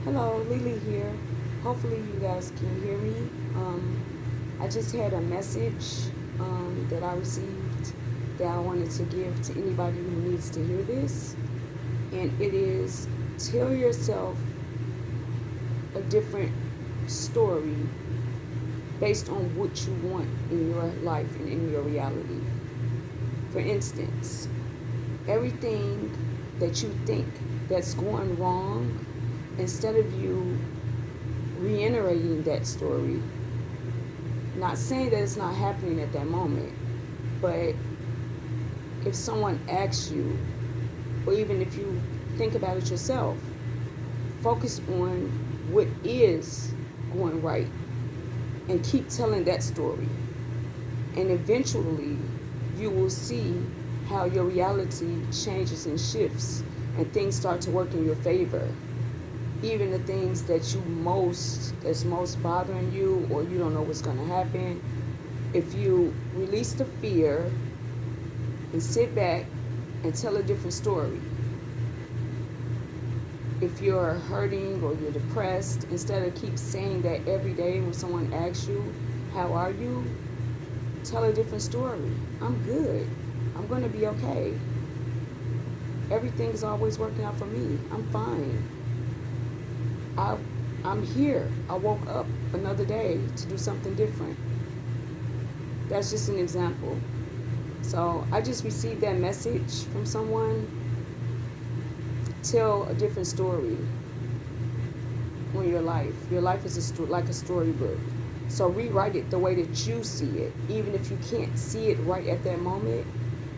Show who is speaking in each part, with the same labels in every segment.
Speaker 1: Hello, Lily here. Hopefully, you guys can hear me. I just had a message that I received that I wanted to give to anybody who needs to hear this. And it is tell yourself a different story based on what you want in your life and in your reality. For instance, everything that you think that's going wrong, instead of you reiterating that story, not saying that it's not happening at that moment, but if someone asks you, or even if you think about it yourself, focus on what is going right and keep telling that story. And eventually, you will see how your reality changes and shifts and things start to work in your favor. Even the things that's most bothering you, or you don't know what's going to happen, if you release the fear and sit back and tell a different story. If you're hurting or you're depressed, instead of keep saying that every day when someone asks you, how are you? Tell a different story. I'm good. I'm going to be okay. Everything's always working out for me. I'm fine. I'm here. I woke up another day to do something different. That's just an example. So I just received that message from someone. Tell a different story on your life. Your life is like a storybook. So rewrite it the way that you see it. Even if you can't see it right at that moment,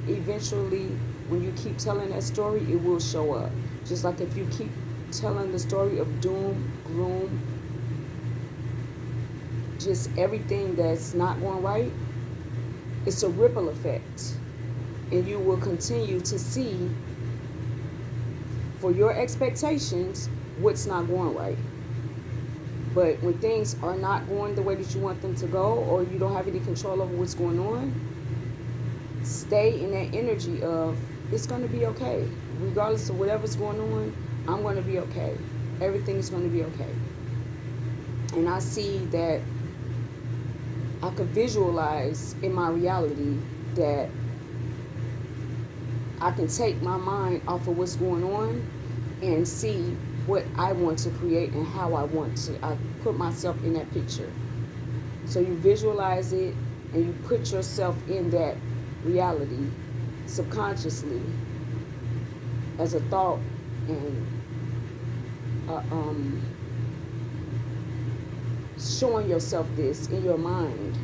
Speaker 1: eventually when you keep telling that story, it will show up. Just like if you keep telling the story of doom, gloom, just everything that's not going right, it's a ripple effect. And you will continue to see, for your expectations, what's not going right. But when things are not going the way that you want them to go, or you don't have any control over what's going on, stay in that energy of it's going to be okay. Regardless of whatever's going on, I'm going to be okay. Everything's going to be okay. And I see that I could visualize in my reality that I can take my mind off of what's going on and see what I want to create and how I want to. I put myself in that picture. So you visualize it and you put yourself in that reality subconsciously as a thought, and showing yourself this in your mind,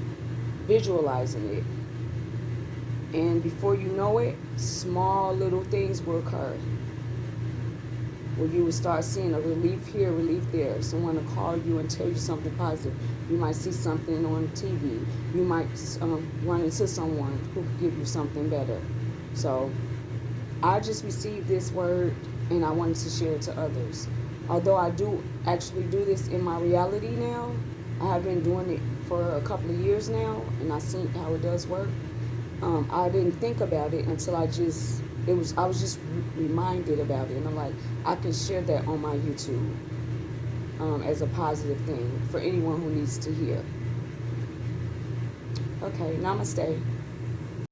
Speaker 1: visualizing it. And before you know it, small little things will occur where you will start seeing a relief here, relief there. Someone will call you and tell you something positive. You might see something on TV. You might run into someone who could give you something better. So I just received this word and I wanted to share it to others. Although I do actually do this in my reality now, I have been doing it for a couple of years now, and I've seen how it does work. I didn't think about it until I was just reminded about it, and I'm like, I can share that on my YouTube as a positive thing for anyone who needs to hear. Okay, namaste.